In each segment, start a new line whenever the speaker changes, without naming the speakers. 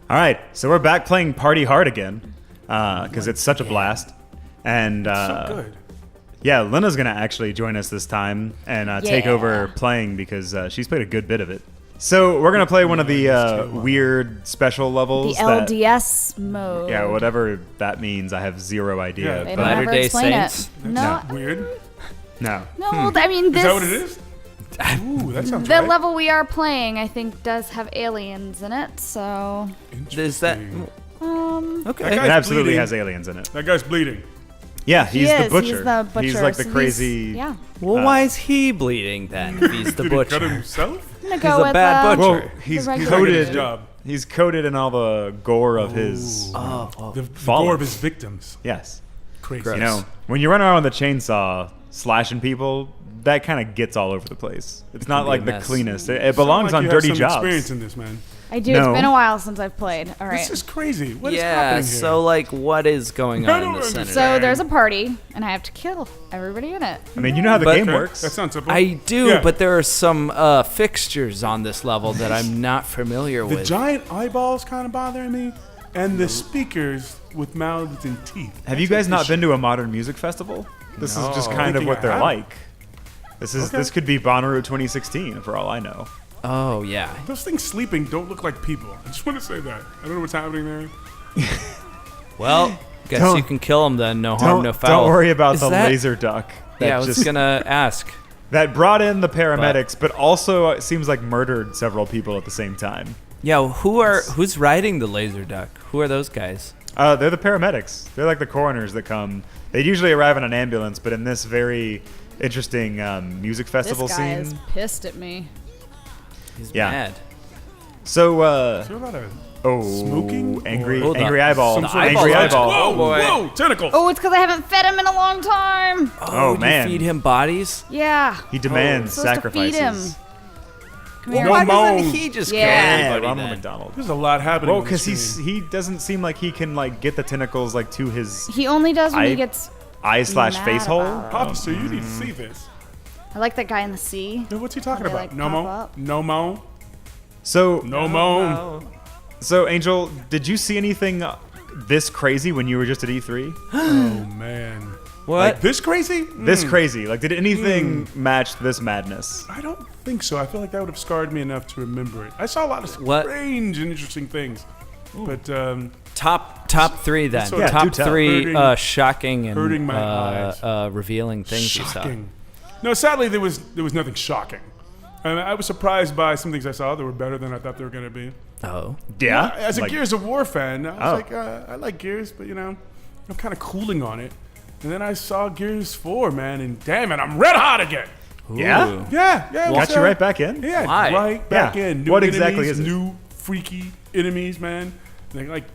All right, so we're back playing Party Hard again because it's such a blast. And
So good.
yeah, Lina's gonna actually join us this time and take over playing because she's played a good bit of it. So we're gonna play one of the weird special levels.
The LDS mode.
Yeah, whatever that means, I have zero idea.
They
but
don't ever
Latter-day
explain
Saints?
it. No,
Weird.
no.
I mean this.
Is that what it is? Ooh, that sounds
The
right.
level we are playing, I think, does have aliens in it. So,
Is that
okay.
That
It
guy's
absolutely
bleeding.
has aliens in it.
That guy's bleeding.
Yeah, he's the butcher.
He's the butcher.
He's like the
So
crazy.
Yeah.
Well, why is he bleeding then? If he's the
Did he cut
butcher.
himself?
I'm gonna
He's
go
a
with
bad butcher.
Well, he's
The regular-
Good
coated.
job.
He's coated in all the gore of his.
The
Fallen.
gore of his victims.
Yes.
Crazy.
Gross.
You know, when you run around with a chainsaw slashing people, that kind of gets all over the place. It's not
can be
like
a
the
mess.
cleanest. It belongs
Sound
on
like you
dirty
have some
jobs.
experience in this, man.
I do.
No.
It's been a while since I've played. All right.
This is crazy. What is
Yeah,
happening here?
so like what is going
I
on in
don't
the
understand.
Senate?
So there's a party, and I have to kill everybody in it.
I mean, you know how the
But-
game
Okay,
works.
that sounds simple.
I do,
Yeah.
but there are some fixtures on this level that I'm not familiar
The
with.
giant eyeballs kind of bothering me, and the speakers with mouths and teeth.
Have you guys not been to a modern music festival? This is just
No.
kind of
Thinking
what
I
they're
have.
like. This could be Bonnaroo 2016 for all I know.
Oh yeah.
Those things sleeping don't look like people. I just want to say that. I don't know what's happening there.
Well, guess
Don't-
you can kill him then. No harm, no foul.
Don't worry about
Is
the
that-
laser duck. That
Yeah, I was
just
gonna ask.
that brought in the paramedics, but also it seems like murdered several people at the same time.
Yeah, who's riding the laser duck? Who are those guys?
They're the paramedics. They're like the coroners that come. They usually arrive in an ambulance, but in this very interesting music
This
festival
guy
scene.
is pissed at me.
He's
Yeah.
mad.
So,
Is there a lot of
angry,
smoking?
Hold on.
angry eyeball,
some sort of
angry
eyeballs.
eyeball.
Whoa,
Oh, boy.
whoa, tentacles.
Oh, it's because I haven't fed him in a long time.
Oh,
did
man.
you feed him bodies?
Yeah.
He demands
I'm supposed to feed
sacrifices.
him. Come
Well,
here.
why
moan.
doesn't he just
Yeah.
kill
Yeah,
everybody
Ronald
then?
McDonald.
There's a lot happening.
Well,
on the
because
screen.
he doesn't seem like he can like get the tentacles like to his
He only does when
I-
he gets.
eye/face
Mad
hole.
about it.
Officer, you need to see this.
I like that guy in the sea.
Yo, what's he talking
They,
about?
like,
No
pop
mo,
up.
no mo,
So,
no mo.
so Angel, did you see anything this crazy when you were just at E3?
Oh man,
What?
like this crazy?
This crazy? Like, did anything match this madness?
I don't think so. I feel like that would have scarred me enough to remember it. I saw a lot of
What?
strange and interesting things, but
Top three then.
So- Yeah,
do
Top
tell.
three
Hurting-
shocking and
hurting my eyes.
revealing things you saw.
shocking. No, sadly there was nothing shocking. I was surprised by some things I saw that were better than I thought they were going to be.
Oh.
Yeah.
As a
Like,
Gears of War fan, I was
Oh.
like, I like Gears, but I'm kind of cooling on it. And then I saw Gears 4, man, and damn it, I'm red hot again.
Yeah?
Ooh.
Yeah. It
Got
was,
you right back in.
Yeah,
Why?
right back
Yeah.
in. New
What
enemies,
exactly is it?
New freaky enemies, man. They like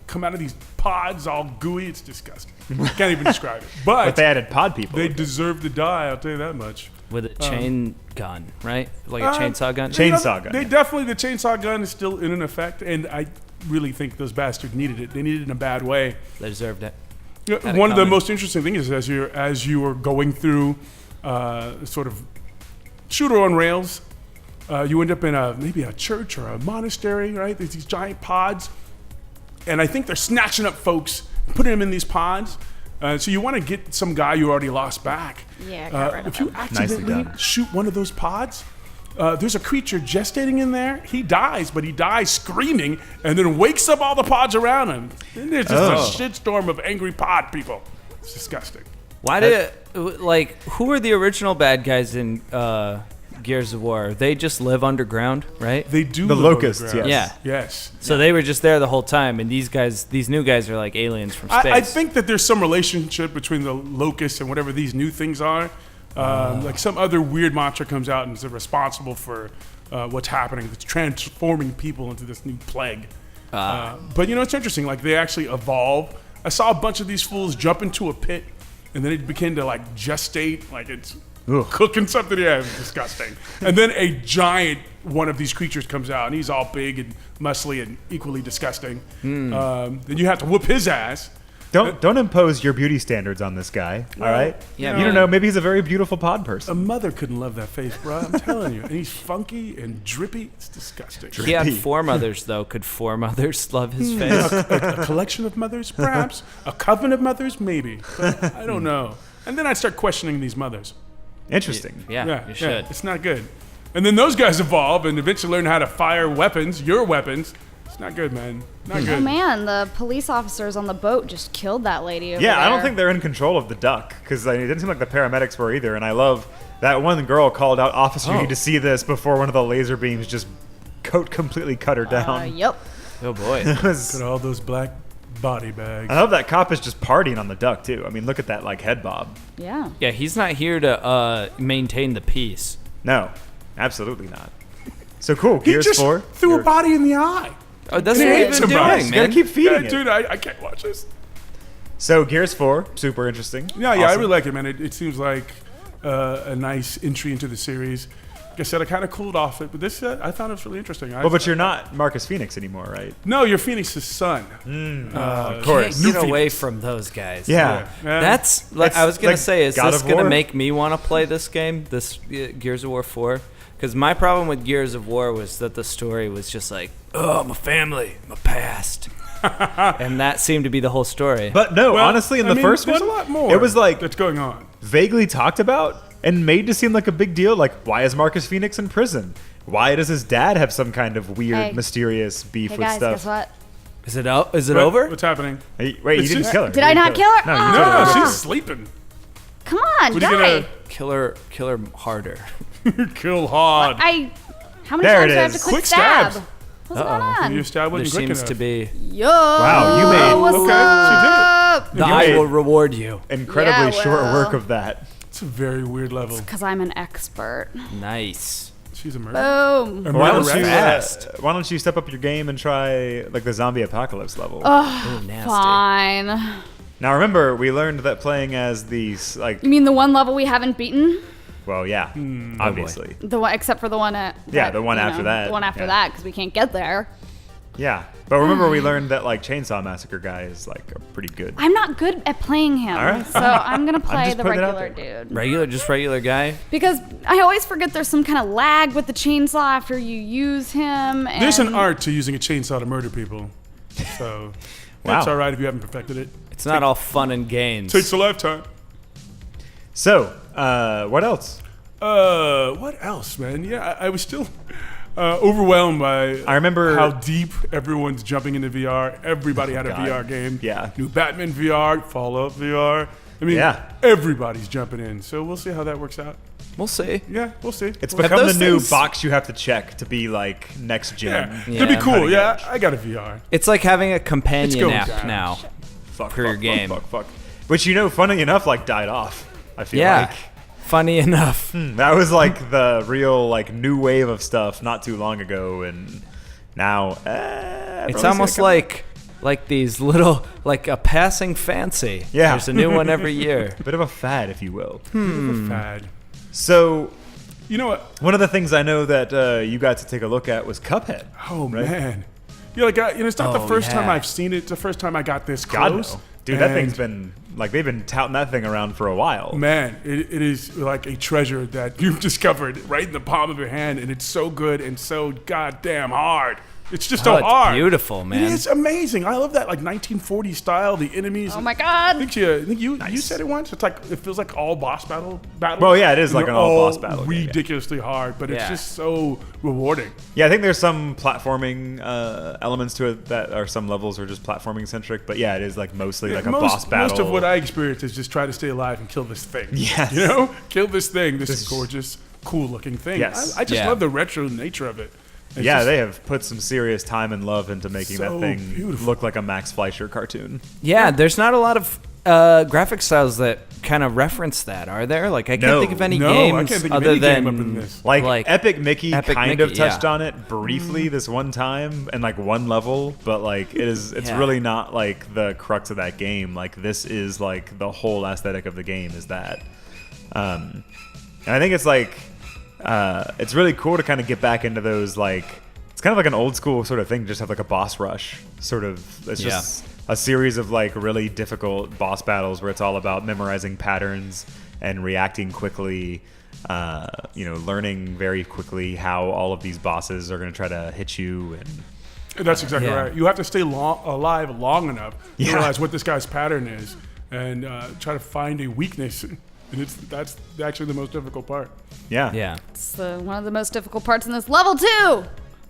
come out of these pods all gooey. It's disgusting. Can't even describe it.
But they added pod people.
They deserve to die. I'll tell you that much.
With a chain gun, right? Like a chainsaw gun?
Chainsaw gun.
They definitely, the chainsaw gun is still in effect, and I really think those bastards needed it. They needed it in a bad way.
They deserved it.
Yeah,
Had it
one of the
coming.
most interesting things is as you are going through sort of shooter on rails, you end up in maybe a church or a monastery, right? There's these giant pods, and I think they're snatching up folks, putting them in these pods. So you want to get some guy you already lost back.
Yeah, got rid of
if you
him.
accidentally
done.
shoot one of those pods, there's a creature gestating in there. He dies, but he dies screaming and then wakes up all the pods around him. And there's just a shitstorm of angry pod people. It's disgusting.
Why did who were the original bad guys in Gears of War? They just live underground, right?
They do
The
live
locusts,
underground.
yes.
Yes.
So they were just there the whole time, and these new guys are like aliens from space.
I think that there's some relationship between the locusts and whatever these new things are. Like some other weird monster comes out and is responsible for what's happening. It's transforming people into this new plague. But it's interesting. Like they actually evolve. I saw a bunch of these fools jump into a pit, and then it began to like gestate, like it's cooking something. Yeah, it's disgusting. And then a giant one of these creatures comes out, and he's all big and muscly and equally disgusting. Then you have to whoop his ass.
Don't impose your beauty standards on this guy. All right.
Yeah,
You don't know. Maybe he's a very beautiful pod
A
person.
mother couldn't love that face, bro. I'm telling you. And he's funky and drippy. It's disgusting.
He had 4 mothers, though. Could 4 mothers love his face?
A collection of mothers, perhaps. A coven of mothers, maybe. But I don't know. And then I'd start questioning these mothers.
Interesting.
Yeah, you should.
It's not good. And then those guys evolve and eventually learn how to fire weapons, your weapons. It's not good, man. Not
Oh
good.
man, the police officers on the boat just killed that lady over
Yeah,
there.
I don't think they're in control of the duck because it didn't seem like the paramedics were either. And I love that one girl called out, "Officer, you need to see this," before one of the laser beams just completely cut her down.
Yep.
Oh, boy.
It was-
Look at all those black body bags.
I love that cop is just partying on the duck too. I mean, look at that like head bob.
Yeah.
Yeah, he's not here to maintain the peace.
No, absolutely not. So cool.
He
Gears
just
4.
threw a body in the eye.
Oh, that's
He
what
ate
he's
somebody.
doing,
You gotta
man.
keep feeding it.
Dude, I can't watch this.
So Gears 4, super interesting.
Yeah, I
Awesome.
really like it, man. It seems like a nice entry into the series. Like I said, I kind of cooled off it, but this I thought it was really interesting.
Well, but you're not Marcus Phoenix anymore, right?
No, you're Phoenix's son.
Of course.
Get
New
away
Phoenix.
from those guys.
Yeah.
That's like
It's
I was gonna
like
say. Is
God
this
of
gonna
War?
make me want to play this game? This Gears of War 4? Because my problem with Gears of War was that the story was just like, oh, my family, my past, and that seemed to be the whole story.
But no,
Well,
honestly, in
I
the
mean,
first
there's
one,
a lot more
it was like
that's going on.
vaguely talked about and made to seem like a big deal. Like, why is Marcus Phoenix in prison? Why does his dad have some kind of weird,
Hey.
mysterious beef
Hey
with
guys,
stuff?
guess what?
Is it out? Is it
What-
over?
What's happening?
Hey, wait,
It's
you didn't
just-
kill her.
Did
You
I
didn't
not
kill her.
kill her?
No, you
Oh.
totally
No,
killed her.
she's sleeping.
Come on,
What are you
die.
Kill her harder.
Kill hard.
How many
There
times
it
do I have to
is.
quick
Quick
stab?
stabs.
What's going on?
Your stab
There
wasn't quick
seems
enough.
to be.
Yo.
Wow, you made-
What's
Okay,
up?
The
You
eye
made-
will reward you.
Incredibly
Yeah,
short
well.
work of that.
It's a very weird level.
Because I'm an expert.
Nice.
She's a murderer.
Boom.
A
Why don't
murderess.
you
Fast.
why don't you step up your game and try like the zombie apocalypse level?
Ooh, nasty.
Fine.
Now remember, we learned that playing as these like
You mean the one level we haven't beaten?
well, yeah, obviously,
The one, except for the one at
Yeah, the one
you
after that,
The one after
yeah.
that, because we can't get there.
yeah. But remember, we learned that like Chainsaw Massacre guy is like a pretty good.
I'm not good at playing him,
All right.
so I'm gonna play
just
the
putting it out
regular dude.
Regular guy.
Because I always forget there's some kind of lag with the chainsaw after you use him. And
There's an art to using a chainsaw to murder people. So that's
Wow.
all right if you haven't perfected it.
It's not all fun and games.
Takes a lifetime.
So, what else?
What else, man? Yeah, I was still overwhelmed by
I remember-
how deep everyone's jumping into VR. Everybody had a
God.
VR game.
Yeah.
New Batman VR, Fallout VR. I mean,
Yeah.
everybody's jumping in. So we'll see how that works out.
We'll see.
Yeah, we'll see.
It's
We'll-
become the
those
new
things-
box you have to check to be like next gen.
yeah,
Yeah.
it'd be cool.
Cutting
Yeah,
edge.
I got a VR.
It's like having a
It's
companion
going
app
down.
now.
Fuck,
For your
fuck,
game.
Fuck. Which funny enough, like died off. I feel
Yeah.
like.
Funny enough.
That was like the real like new wave of stuff not too long ago, and now
It's almost like these little like a passing fancy.
Yeah.
There's a new one every year.
a bit of a fad, if you will.
Fad.
So
You know what?
one of the things I know that you got to take a look at was Cuphead.
Oh
Right?
man. It's not the
Oh,
first time
yeah.
I've seen it. It's the first time I got this
God
close.
no, dude, that
And,
thing's been like they've been touting that thing around for a while.
Man, it is like a treasure that you've discovered right in the palm of your hand, and it's so good and so goddamn hard. It's just so
Oh, it's
hard.
beautiful, man.
It is amazing. I love that like 1940 style. The enemies.
Oh my
I
god.
think you said it once. It's like it feels like all boss battles.
Well, yeah, it is
And
like
they're
an all
all
boss battle game, yeah.
ridiculously hard, but it's
Yeah.
just so rewarding.
Yeah, I think there's some platforming elements to it that are some levels are just platforming centric, but yeah, it is like mostly like a boss battle.
Most of what I experienced is just try to stay alive and kill this thing.
Yes.
You know? Kill this thing, this
This-
gorgeous, cool looking thing.
Yes.
I just
Yeah.
love the retro nature of it. It's
yeah,
just
they have put some serious time and love into making
so
that thing
beautiful.
look like a Max Fleischer cartoon.
Yeah, there's not a lot of graphic styles that kind of reference that, are there? Like I can't
No.
think of any
No, I
games
can't think of
other
any
than
game up in this.
Like Epic Mickey
Epic
kind of
Mickey,
touched
yeah.
on it briefly this one time and like one level, but like it's
Yeah.
really not like the crux of that game. Like this is like the whole aesthetic of the game is that. And I think it's like it's really cool to kind of get back into those like it's kind of like an old school sort of thing, just have like a boss rush sort of. It's just a series of like really difficult boss battles where it's all about memorizing patterns and reacting quickly. Learning very quickly how all of these bosses are going to try to hit you. And
That's exactly right. You have to stay alive long enough to
Yeah.
realize what this guy's pattern is and try to find a weakness. And that's actually the most difficult part.
yeah.
Yeah.
It's one of the most difficult parts in this level 2.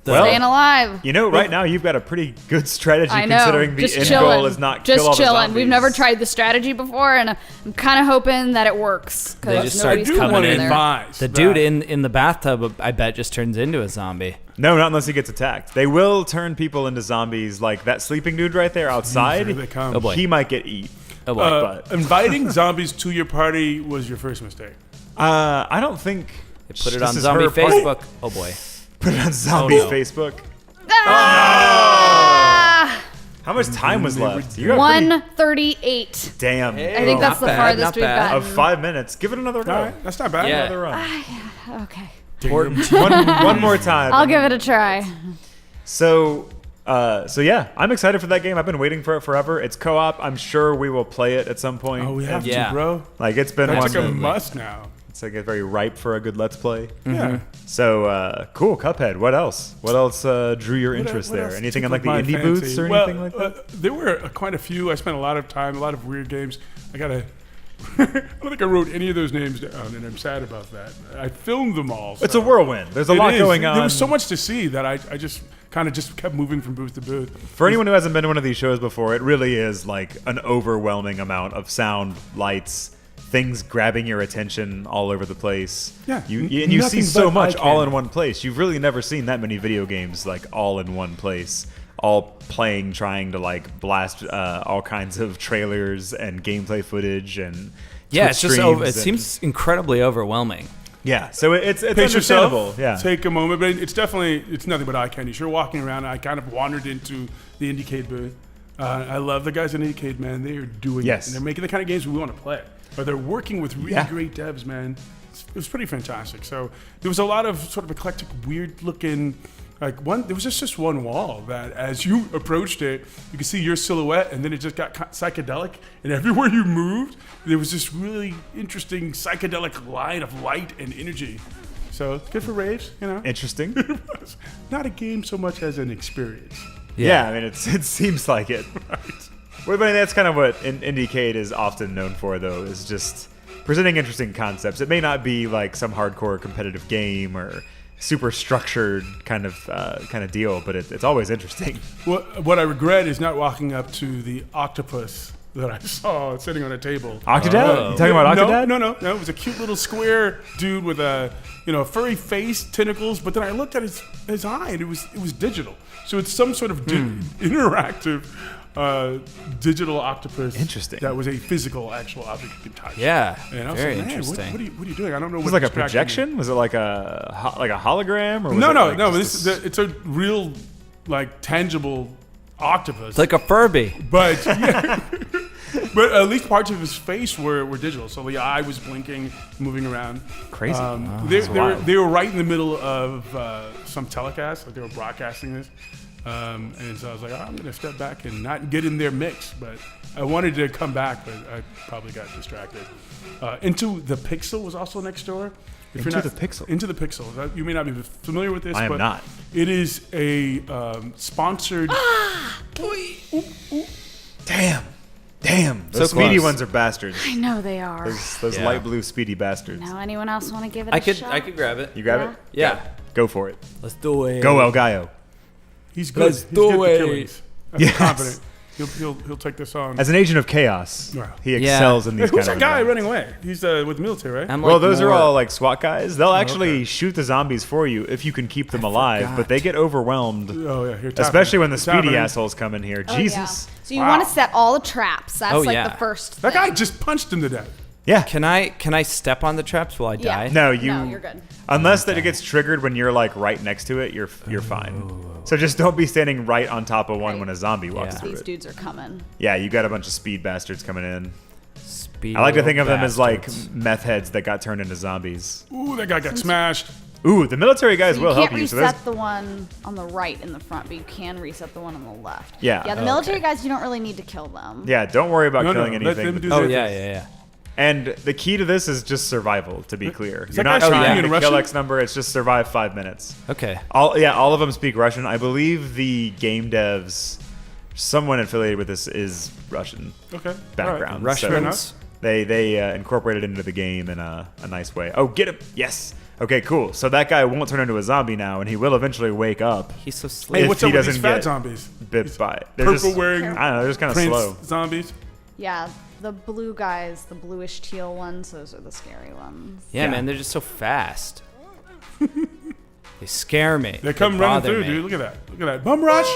Well,
Staying alive.
Right now you've got a pretty good strategy
I know.
considering the
Just
end
chilling.
goal is not
just
kill all the
chilling.
zombies.
We've never tried the strategy before, and I'm kind of hoping that it works.
They
Because
just start
nobody's
I do
coming
want
coming
to
in there.
advise
The
that-
dude in the bathtub, I bet, just turns into a zombie.
No, not unless he gets attacked. They will turn people into zombies. Like that sleeping dude right there outside.
Here they come.
Oh, boy.
He might get eat.
Oh boy.
but-
Inviting zombies to your party was your first mistake.
I don't think.
They put it
this
on
is
zombie
her party.
Facebook. Oh boy.
Put it on zombie
no.
Facebook.
Ah!
How much time was left? You got pretty-
138.
Damn.
I think that's
Not
the
bad,
farthest
not
we've
bad.
Of
gotten.
5 minutes. Give it another go.
All right, that's not bad.
Yeah.
Another run.
Okay.
one more time.
I'll give it a try.
So yeah, I'm excited for that game. I've been waiting for it forever. It's co-op. I'm sure we will play it at some point.
Oh, we have
Yeah.
to, bro.
Like it's been
That's
one.
like a
that-
must now.
It's like very ripe for a good Let's Play.
Yeah.
So cool, Cuphead. What else? What else drew your interest
What
there?
else
Anything in
tickled
like the
my
indie
fancy?
booths or
Well,
anything like that?
There were quite a few. I spent a lot of time, a lot of weird games. I don't think I wrote any of those names down, and I'm sad about that. I filmed them all.
It's
so
a whirlwind. There's a
it
lot
is.
going on.
There was so much to see that I just kind of just kept moving from booth to booth.
For anyone who hasn't been to one of these shows before, it really is like an overwhelming amount of sound, lights, things grabbing your attention all over the place.
Yeah,
you see
nothing
so
but
much
eye
all
candy.
in one place. You've really never seen that many video games like all in one place, all playing, trying to like blast all kinds of trailers and gameplay footage and
Yeah,
Twitch
it's just
streams
it
and-
seems incredibly overwhelming.
yeah. So it's
Pace yourself.
understandable. Yeah.
Take a moment, but it's nothing but eye candy. You're walking around. And I kind of wandered into the Indiecade booth. I love the guys in Indiecade, man. They are doing
Yes.
it. And they're making the kind of games we want to play. But they're working with really
Yeah.
great devs, man. It was pretty fantastic. So there was a lot of sort of eclectic, weird looking. There was just one wall that, as you approached it, you could see your silhouette, and then it just got psychedelic. And everywhere you moved, there was this really interesting psychedelic line of light and energy. So it's good for raves, you know.
Interesting.
Not a game so much as an experience.
Yeah, I mean, it seems like it. Well, but that's kind of what Indiecade is often known for, though, is just presenting interesting concepts. It may not be like some hardcore competitive game or super structured kind of deal, but it's always interesting.
What I regret is not walking up to the octopus that I saw sitting on a table.
Octodad? You talking about Octodad?
No. It was a cute little square dude with a furry face, tentacles. But then I looked at his eye, and it was digital. So it's some sort of interactive digital octopus.
Interesting.
That was a physical, actual object you could touch.
Yeah,
And I was
very
like, man,
interesting.
what are you doing? I don't know.
Was
what
it like a
distracted me.
projection? Was it like a hologram? Or was
No.
it like
No.
just
It's a real, like, tangible octopus.
It's like a Furby.
But yeah, but at least parts of his face were digital. So the eye was blinking, moving around.
crazy?
They were right in the middle of some telecast, like they were broadcasting this. And so I was like, I'm going to step back and not get in their mix. But I wanted to come back, but I probably got distracted. Into the Pixel was also next door.
Into the Pixel?
Into the Pixel. You may not be familiar with this.
I am
but
not.
It is a sponsored.
Damn. Those
So
speedy
close.
ones are bastards.
I know they are.
Those
Yeah.
light blue speedy bastards.
Now, anyone else want to give it a
I
shot?
could grab it.
You grab
Yeah.
it?
Yeah.
Go for it.
Let's do it.
Go El Gallo.
He's good.
Let's
He's
do
good at
it.
killings. I'm
Yes.
confident. He'll take this on.
As an agent of chaos,
Yeah.
he excels in
Hey,
these
who's
kind
that
of
guy
environments.
running away? He's with the military, right?
I'm
Well,
like
those are
more-
all like SWAT guys. They'll actually
okay.
shoot the zombies for you if you can keep them alive,
forgot.
but they get overwhelmed,
Oh yeah, here.
especially when the
It's
speedy
happening.
assholes come in here.
Oh,
Jesus.
yeah. So you
Wow.
want to set all the traps. That's
Oh,
like
yeah.
the first
That
thing.
guy just punched him to death.
Yeah.
Can I step on the traps while I
Yeah.
die?
No,
No, you're good.
Unless that it gets triggered when you're like right next to it, you're fine. So just don't be standing right on top of one
Right.
when a zombie walks
Yeah.
through
These
it.
dudes are coming.
Yeah, you got a bunch of speed bastards coming in.
Speed
I like to think of them as like
bastards.
meth heads that got turned into zombies.
Ooh, that guy got smashed.
Ooh, the military guys
So
will
you
help
can't
you. So there's
reset the one on the right in the front, but you can reset the one on the left.
Yeah.
Yeah, the military guys, you don't really need to kill them.
yeah, don't worry about
No,
killing
let
anything.
them do
Oh
their
yeah,
thing.
yeah.
And the key to this is just survival, to be clear.
Is
You're
that
not
guy
trying
speaking
to
in
kill
Russian?
X number, it's just survive 5 minutes.
Okay.
All of them speak Russian. I believe the game devs, someone affiliated with this is Russian
Okay.
background.
Russian.
So
Fair enough.
they incorporated it into the game in a nice way. Oh, get him! Yes. Okay, cool. So that guy won't turn into a zombie now, and he will eventually wake up.
He's so
Hey,
sleepy.
If
what's
he
up with these
doesn't
fat
get
zombies?
bit by it. They're
Purple
just,
wearing
I don't know. They're just kind of
Prince
slow.
zombies.
Yeah, the blue guys, the bluish teal ones, those are the scary ones.
Yeah,
Yeah.
man, they're just so fast. They scare me.
They come
They
running
bother
through,
me.
dude. Look at that. Look at that. Bum rush.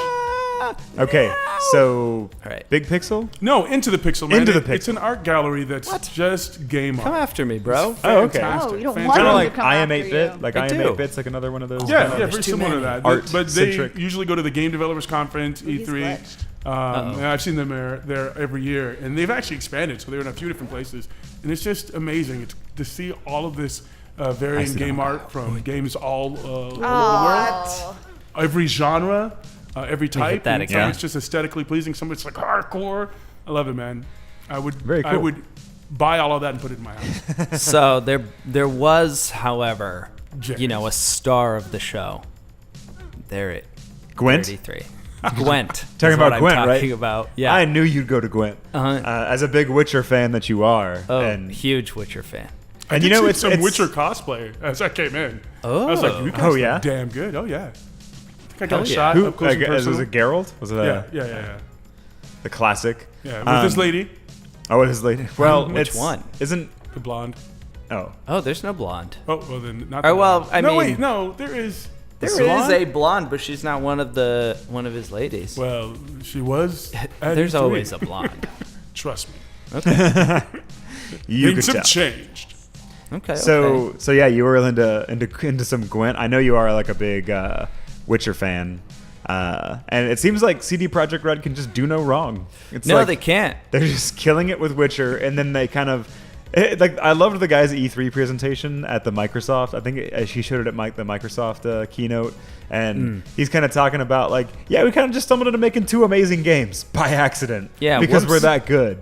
Okay, so
All right.
Big Pixel.
No, into the pixel, man.
Into the
It's
Pixel.
an art gallery that's just game art.
Come after me, bro.
Oh, okay.
Fantastic.
Oh, you don't
Fantastic.
want
Kind of
them
like
to come
I Am
after
8-bit.
you.
Like
I
I Am
do.
8-bit's like another one of those.
Yeah,
there's
very
too
similar to
many.
that.
Art
But they
centric.
usually go to the Game Developers Conference,
He's
E3.
glitched.
And I've seen them there every year, and they've actually expanded, so they're in a few different places, and it's just amazing to see all of this varying
see
game
them.
art from games all over the world,
Oh.
every genre, every type.
that
and some
again.
it's just aesthetically pleasing. Some it's like hardcore. I love it, man. I would
Very
I
cool.
would buy all of that and put it in my house.
So there was, however,
James.
a star of the show. There it.
Gwent?
33. Gwent.
Talking
is
about
what
Gwent,
I'm
right?
talking about. Yeah.
I knew you'd go to Gwent.
Uh-huh.
As a big Witcher fan that you are.
Oh,
and
huge Witcher fan.
I
And
did
you know,
see
it's
some
it's-
Witcher cosplay as I came in.
Oh.
I was like, you guys
Oh,
look
yeah?
damn good. Oh yeah. I think I got
Hell
a
yeah.
shot
Who?
up close and
Was
personal.
it Geralt? Was it
Yeah.
the classic?
Yeah, with this lady,
Oh, it is lady. Well,
Which
it's,
one?
Isn't?
the blonde.
Oh,
Oh, there's no blonde.
Oh, well then not.
Oh,
the
well,
blonde.
I
no,
mean-
wait, no, there is.
There is
Salon?
a blonde, but she's not one of his ladies.
Well, she was. at
There's
E3.
always a blonde.
Trust me,
you
things
could
have
tell.
changed.
Okay.
So yeah, you were into some Gwent. I know you are like a big Witcher fan, and it seems like CD Projekt Red can just do no wrong. It's
No,
like
they can't.
they're just killing it with Witcher, and then they kind of like I loved the guy's E3 presentation at the Microsoft. I think he showed it at the Microsoft keynote, and he's kind of talking about like, yeah, we kind of just stumbled into making 2 amazing games by accident,
Yeah,
because
whoops.
we're that good.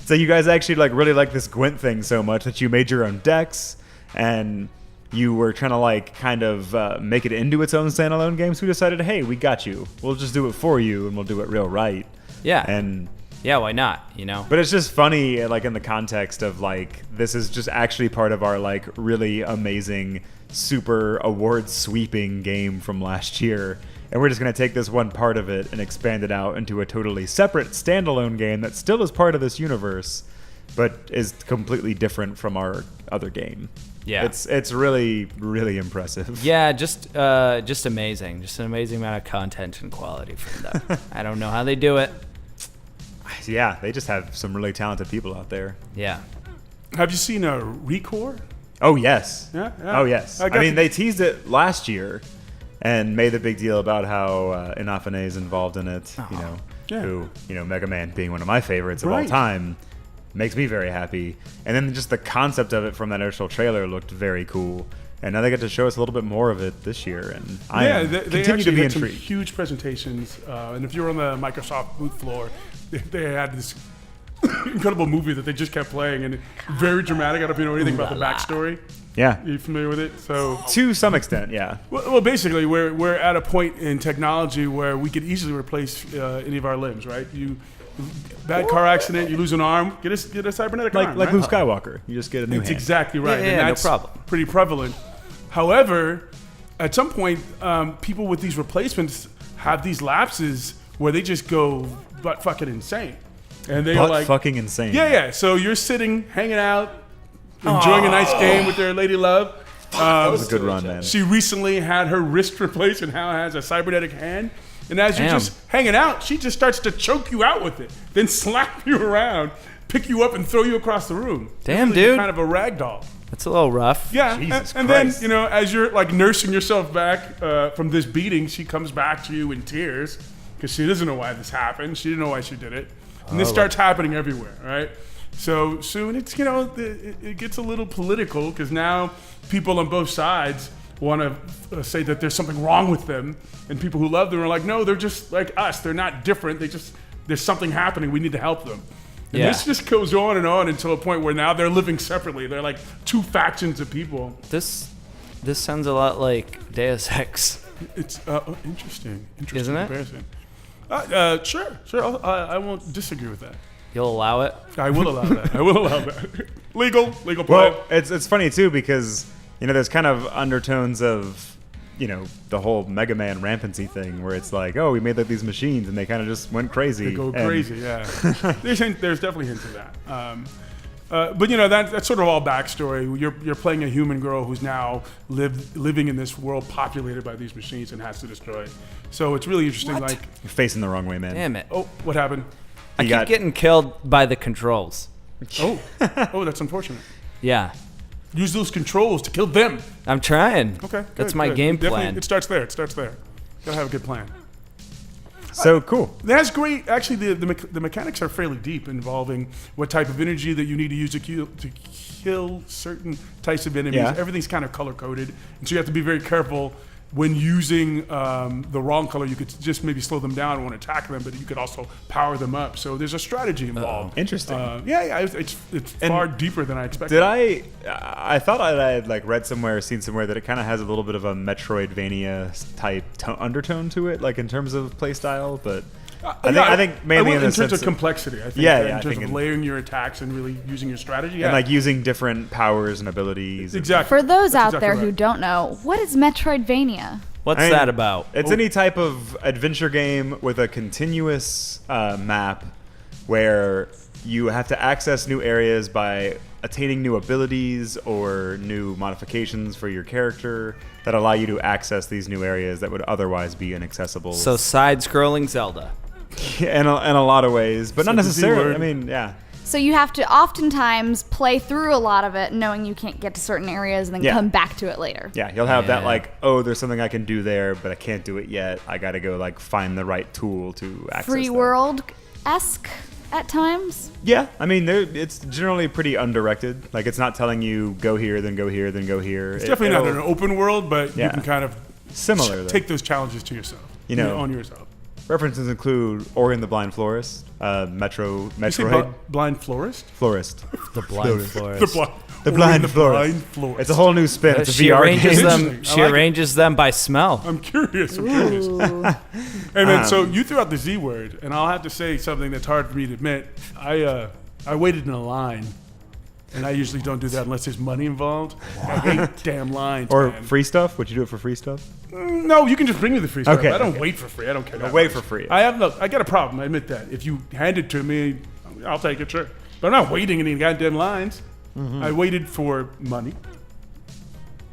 So you guys actually like really like this Gwent thing so much that you made your own decks, and you were trying to like kind of make it into its own standalone game. So we decided, hey, we got you. We'll just do it for you, and we'll do it real right.
Yeah.
And
Yeah, why not?
but it's just funny, like in the context of like this is just actually part of our like really amazing, super award sweeping game from last year, and we're just gonna take this one part of it and expand it out into a totally separate standalone game that still is part of this universe, but is completely different from our other game.
Yeah.
it's really really impressive.
Yeah, just amazing. Just an amazing amount of content and quality from them. I don't know how they do it.
Yeah, they just have some really talented people out there.
Yeah.
Have you seen a Recore?
Oh yes.
Yeah, yeah.
Oh yes.
I
I
got
mean,
to-
they teased it last year, and made the big deal about how Inafune is involved in it. You know,
Yeah.
who Mega Man being one of my favorites of all
Right.
time, makes me very happy. And then just the concept of it from that initial trailer looked very cool. And now they get to show us a little bit more of it this year, and I
Yeah,
am
they
continue
actually
to be
had some
intrigued.
huge presentations, and if you were on the Microsoft booth floor, they had this incredible movie that they just kept playing, and very dramatic. I don't know if you know anything about the backstory.
Yeah,
Are you familiar with it? So,
to some extent, yeah.
well, basically, we're at a point in technology where we could easily replace any of our limbs, right? Bad car accident, you lose an arm, get a cybernetic arm,
Like
right?
Luke Skywalker, you just get a new
It's
hand.
exactly right.
Yeah,
and
no
that's
problem.
pretty prevalent. However, at some point, people with these replacements have these lapses where they just go butt fucking insane. And they're
Butt
like,
fucking insane.
yeah. So you're sitting, hanging out, enjoying a nice game with their lady love.
That was a good run, man.
She recently had her wrist replaced and now has a cybernetic hand. And as you're
Damn.
just hanging out, she just starts to choke you out with it, then slap you around, pick you up, and throw you across the room.
Damn,
Literally
dude.
Kind of a rag doll.
That's a little rough.
Yeah,
Jesus
and then
Christ.
as you're like nursing yourself back from this beating, she comes back to you in tears because she doesn't know why this happened. She didn't know why she did it, and this starts happening everywhere. Right? So soon it's it gets a little political because now people on both sides want to say that there's something wrong with them, and people who love them are like, no, they're just like us. They're not different. There's something happening. We need to help them. And this just goes on and on until a point where now they're living separately. They're like two factions of people.
This sounds a lot like Deus Ex.
It's interesting.
Isn't it?
Comparison. Sure. I won't disagree with that.
You'll allow it?
I will allow that. Legal play.
Well, it's funny too because there's kind of undertones of the whole Mega Man rampancy thing where it's like, oh, we made like these machines and they kind of just went crazy.
They go crazy, yeah. There's definitely hints of that. But that's sort of all backstory. You're playing a human girl who's now living in this world populated by these machines and has to destroy it. So it's really interesting.
What?
Like,
You're facing the wrong way, man.
Damn it.
oh, what happened?
I keep getting killed by the controls.
Oh, that's unfortunate.
Yeah.
Use those controls to kill them.
I'm trying.
Okay,
That's
good,
my
good.
game
Definitely,
plan.
It starts there. Gotta have a good plan.
So cool.
That's great. Actually, the mechanics are fairly deep, involving what type of energy that you need to use to kill certain types of enemies.
Yeah.
Everything's kind of color coded, and so you have to be very careful when using the wrong color. You could just maybe slow them down and want to attack them, but you could also power them up. So there's a strategy involved.
Interesting.
It's far deeper than I expected.
Did I thought I had like read somewhere or seen somewhere that it kind of has a little bit of a Metroidvania type undertone to it, like in terms of play style, but I think mainly in
terms
sense
of complexity. I think in terms of layering your attacks and really using your strategy. Yeah.
And like using different powers and abilities.
Exactly.
For those
That's
out there
exactly
who
right.
don't know, what is Metroidvania?
What's that about?
It's any type of adventure game with a continuous map where you have to access new areas by attaining new abilities or new modifications for your character that allow you to access these new areas that would otherwise be inaccessible.
So side-scrolling Zelda.
in a lot of ways, but not
Said the Z
necessarily.
word.
I mean, yeah.
So you have to oftentimes play through a lot of it knowing you can't get to certain areas and then
Yeah.
come back to it later.
Yeah, you'll have that
Yeah.
like, oh, there's something I can do there, but I can't do it yet. I got to go like find the right tool to access
Free
that.
world-esque at times.
Yeah, I mean, it's generally pretty undirected. Like, it's not telling you go here, then go here, then go here.
It's definitely not an open world, but you
Yeah.
can kind of
Similar, though.
take those challenges to yourself. On yourself.
References include Ori and the Blind Florist,
You say
Metroid
blind florist?
Florist.
The blind florist.
The
Ori
Blind
the
Florist.
Blind florist.
It's a whole new spin. It's a
She
VR
arranges
game.
them.
Interesting. I
She
like it.
arranges them by smell.
I'm curious.
Ooh.
And then, so you threw out the Z word, and I'll have to say something that's hard for me to admit. I waited in a line, and I usually don't do that unless there's money involved. I hate damn lines.
Or
man.
free stuff? Would you do it for free stuff?
No, you can just bring me the free stuff.
Okay,
I don't
okay.
wait for free. I don't care. that
wait
much.
for free.
I got a problem. I admit that. If you hand it to me, I'll take it, sure. But I'm not waiting in any goddamn lines. I waited for money,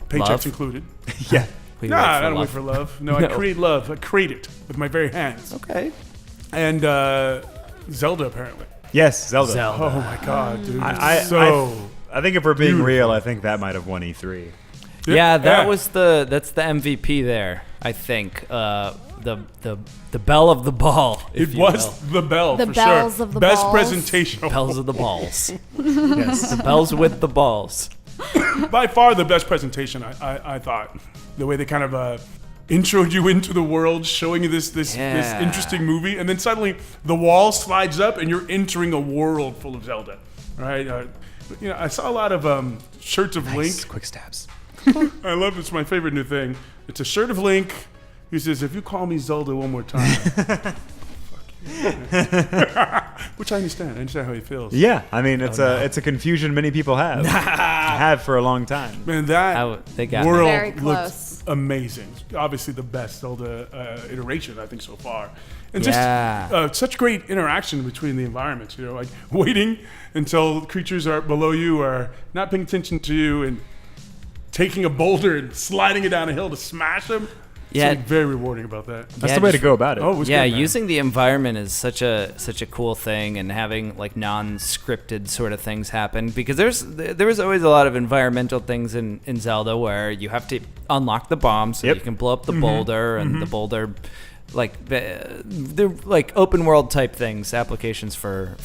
paychecks
Love?
included.
Yeah.
We
Nah,
wait
I
for
don't
love.
wait for love. No, I
No.
create love. I create it with my very hands.
Okay.
And Zelda, apparently.
Yes, Zelda.
Zelda.
Oh my god, dude.
I think if we're being
beautiful.
real, I think that might have won E3.
Yeah, that's the MVP there. I think the bell of the ball. If
It
you
was
will.
the bell,
The
for
bells
sure.
of the
Best
balls.
presentation.
Bells of the balls.
Yes.
The bells with the balls.
By far the best presentation, I thought. The way they kind of introed you into the world, showing you this
Yeah.
interesting movie, and then suddenly the wall slides up and you're entering a world full of Zelda, right? I saw a lot of shirts of Link.
Quick stabs.
I love it. It's my favorite new thing. It's a shirt of Link. He says, if you call me Zelda one more time. Fuck you. Which I understand. I understand how he feels.
Yeah, I mean, it's a confusion many people have. Have for a long time.
Man, that
They got me.
world
Very
looks
close.
amazing. Obviously, the best Zelda iteration, I think, so far. And
Yeah.
just such great interaction between the environments, like waiting until creatures are below you are not paying attention to you and taking a boulder and sliding it down a hill to smash them.
Yeah.
Something very rewarding about that.
That's
Yeah,
the way to
just-
go about it.
Oh, it was
Yeah,
good, man.
using the environment is such a cool thing, and having like non-scripted sort of things happen, because there was always a lot of environmental things in Zelda where you have to unlock the bomb so
Yep.
you can blow up the boulder, and the boulder, like they're like open world type things, applications for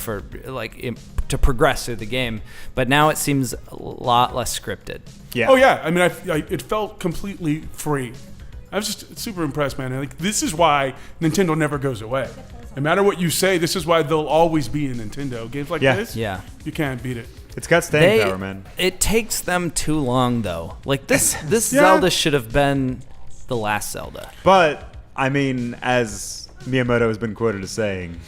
like to progress through the game. But now it seems a lot less scripted.
Yeah.
Oh yeah, I mean, it felt completely free. I was just super impressed, man. Like, this is why Nintendo never goes away. No matter what you say, this is why they'll always be in Nintendo. Games like this,
Yeah.
you can't beat it.
It's got staying power, man.
It takes them too long, though. Like, this
Yeah.
Zelda should have been the last Zelda.
But, I mean, as Miyamoto has been quoted as saying,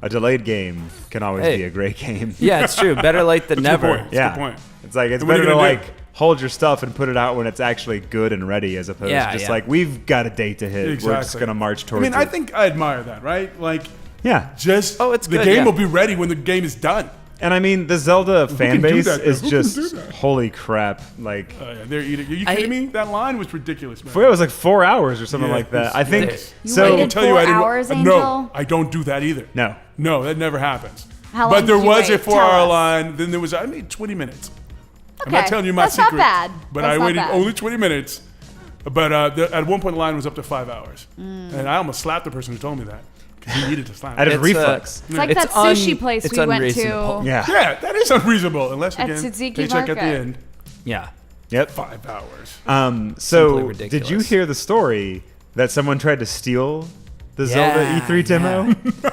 a delayed game can always be a great game.
Yeah, it's true. Better late than
That's a good
never.
point. That's a good point.
It's like, it's
And what are
better
you
to,
gonna
like, hold your stuff and put it out when it's actually good and ready as opposed to just like, we've got a date to hit.
Exactly.
We're just going to march
I
towards
mean,
it.
I think I admire that, right? Like,
yeah.
just
it's
the
good,
game
yeah.
will be ready when the game is done.
And I mean, the Zelda fan
can do
base
that,
is
though? Who can
just
do that?
holy crap. Like,
Yeah, they're eating. Are you kidding me? That line was ridiculous, man.
it was like 4 hours or something
Yeah,
like that.
it's-
I think
it's-
You
so.
I will
waited
tell you,
4
I didn't.
hours,
No,
Angel?
I don't do that either.
No.
that never happens.
How long
But there
did you
was a
wait?
4 hour
Tell us.
line. Then there was. I made 20 minutes. I'm not
Okay,
telling you my
that's not
secret.
bad.
But
That's
I
not
waited
bad.
only 20 minutes. But at one point, the line was up to 5 hours, and I almost slapped the person who told me that. 'Cause he needed to slap.
Out
me.
of
It's,
reflex.
It's like
It's
that sushi
un-
place
it's
we went
unreasonable.
to.
Yeah.
Yeah, that is unreasonable. Unless
At
again,
Tsuzuki
paycheck at the
Market.
end.
Yeah.
Yep.
5 hours.
So,
Simply
did you
ridiculous.
hear the story that someone tried to steal the
Yeah,
Zelda E3 demo?
yeah.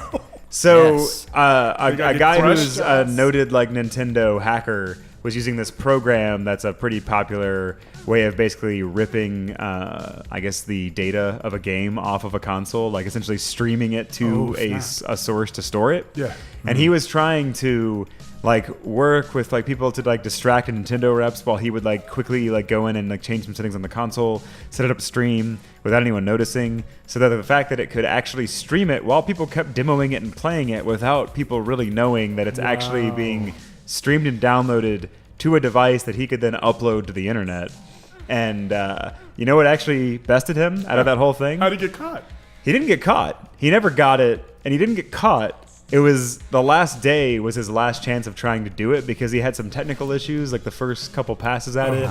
So,
Yes.
a
get
guy
crushed?
who's a noted like Nintendo hacker was using this program that's a pretty popular way of basically ripping, I guess, the data of a game off of a console, like essentially streaming it to a source to store it.
Yeah.
And he was trying to like work with like people to like distract Nintendo reps while he would like quickly like go in and like change some settings on the console, set it up stream without anyone noticing, so that the fact that it could actually stream it while people kept demoing it and playing it without people really knowing that it's actually being streamed and downloaded to a device that he could then upload to the internet. And you know what actually bested him out of that whole thing?
How did he get caught?
He didn't get caught. He never got it, and he didn't get caught. It was the last day was his last chance of trying to do it because he had some technical issues, like the first couple passes at it.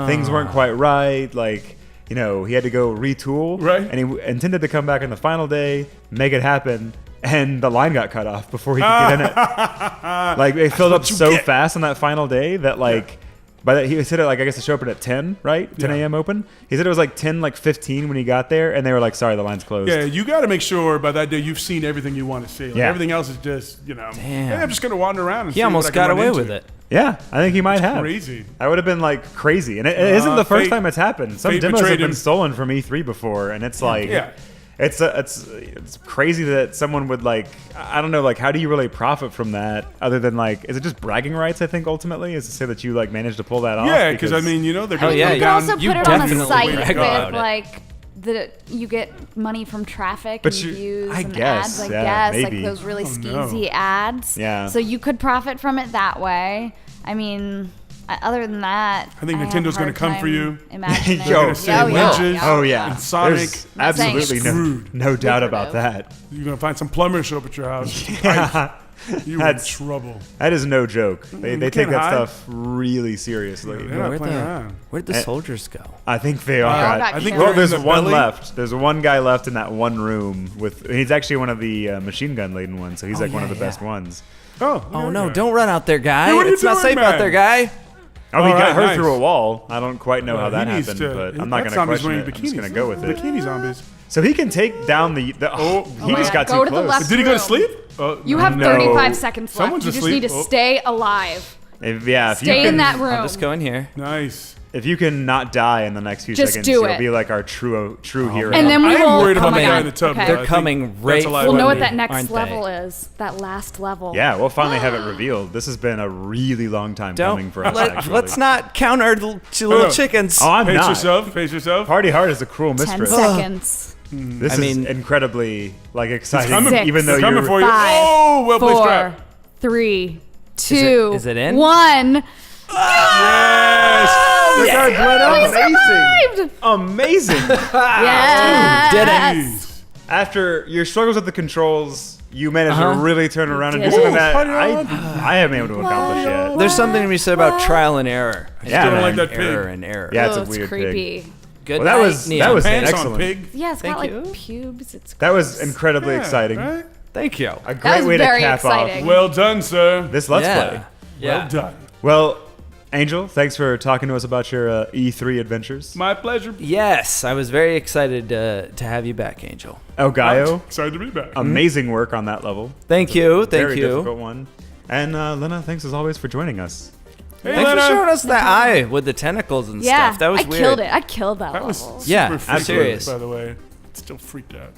Things weren't quite right. Like, you know, he had to go retool.
Right.
And he intended to come back on the final day, make it happen, and the line got cut off before he could get in it. Like, it filled up so fast on that final day that, like, by that, he said it like, I guess the show opened at 10, right? 10
Yeah.
a.m. open. He said it was like 10, like 15 when he got there, and they were like, sorry, the line's closed.
Yeah, you got to make sure by that day you've seen everything you want to see. Like,
Yeah.
everything else is just, you know,
Damn.
hey, I'm just going to wander around and see
He almost
what I can
got
run
away
into.
with it.
Yeah, I think he might have.
Crazy.
That would have been like crazy, and it isn't the first
Fate-
time it's happened. Some
Fate
demos have
betrayed
been
him.
stolen from E3 before, and it's like,
Yeah.
it's crazy that someone would like, I don't know, like how do you really profit from that other than like, is it just bragging rights? I think ultimately is to say that you like managed to pull that off.
Yeah, because I mean, you know, they're
Hell
going
yeah,
to
You
you
can
down.
also
you
put it on a
definitely
site
brag
with
about it.
like you get money from traffic
But
and
you-
views
I
and
guess,
ads. I
yeah,
guess
maybe.
like those really
no.
skeezy ads.
Yeah.
So you could profit from it that way. I mean, other than that,
I think
have
Nintendo's
a
gonna
hard
come for
time
you.
imagining.
Yo, They're gonna
save
yeah.
winches.
Oh yeah,
And Sonic.
There's absolutely
Screwed.
no doubt about that.
You're going to find some plumbers show up at your house.
Yeah.
You're in
That's-
trouble.
That is no joke. They
you
take
can't
that
hide.
stuff really seriously.
They're not playing around.
Where'd the
Eh,
soldiers go?
I think they all
all
got.
got
I think
killed.
Well,
they're
there's
in the
one
belly.
left. There's one guy left in that one room with. He's actually one of the machine gun laden ones, so he's like one of the best ones.
Oh,
Oh
yeah,
no!
yeah.
Don't run out there, guy.
Hey, what are you
It's not
doing,
safe out
man?
there, guy.
Oh, he
All
got
right,
hurt
nice.
through a wall. I don't quite know how that
He needs
happened,
to-
but I'm
that
not going to
zombie's
question
wearing
it. I'm
bikinis.
just going to go with it.
Bikini zombies.
So he can take down the. Oh, he
my
just
God.
got
Go
too
to the
close.
left.
Did he go to
Room.
sleep? Oh,
You have
No.
35 seconds left.
Someone's
You just
asleep.
need to
Oh.
stay alive.
If you
Stay
can,
in that room.
I'll just go in here.
Nice.
If you can not die in the next few
Just
seconds,
do
you'll
it.
be like our true hero.
And then we
I'm
will.
worried
oh
about
my
the guy
God.
in the tub.
Okay.
though. I
They're
think
coming
that's
right
a
for
live
We'll know what
enemy.
that next
Aren't they?
level is. That last level.
Yeah, we'll finally have it revealed. This has been a really long time coming
Don't.
for us. actually.
Let's not count our little chickens.
Oh, I'm
Pace
not.
yourself. Pace yourself.
Party hard is a cruel
10
mistress.
seconds.
This
I
is
mean-
incredibly like exciting,
coming.
Six.
even though
It's coming for
you're.
you.
Five,
Oh, well placed
4,
trap.
3, 2,
is it in?
1.
Yes.
This guy bled out.
Survived!
Amazing.
Yes.
Did it.
Jeez.
After your struggles with the controls, you managed
Uh-huh.
to really turn around and do
did.
something
Ooh,
that
party
I
on.
haven't been able to accomplish yet.
There's something to be said about trial and error.
Yeah,
Still
man.
like that pig.
Error and error.
Yeah, it's
Oh,
a
it's
weird
creepy.
pig.
Good
Well,
night, Neon.
that was
Pants
excellent.
on pig.
Yeah, it's
Thank
got like
you.
pubes. It's
That was incredibly
Yeah,
exciting.
right?
Thank you.
A great
was
way to
very
cap
exciting.
off
Well done, sir.
this Let's
yeah.
Play.
Yeah.
Well done.
Well, Angel, thanks for talking to us about your E3 adventures.
My pleasure.
Yes, I was very excited to have you back, Angel.
El Gallo,
Excited to be back.
amazing work on that level.
Thank you. Thank
Very
you.
difficult one. And Lina, thanks as always for joining us.
Hey,
Thanks for
Lina.
showing us that eye with the tentacles and
Yeah,
stuff. That was
I
weird.
killed it. I killed that
That was
level.
super
Yeah,
freaky,
I'm serious.
by the way. Still freaked out.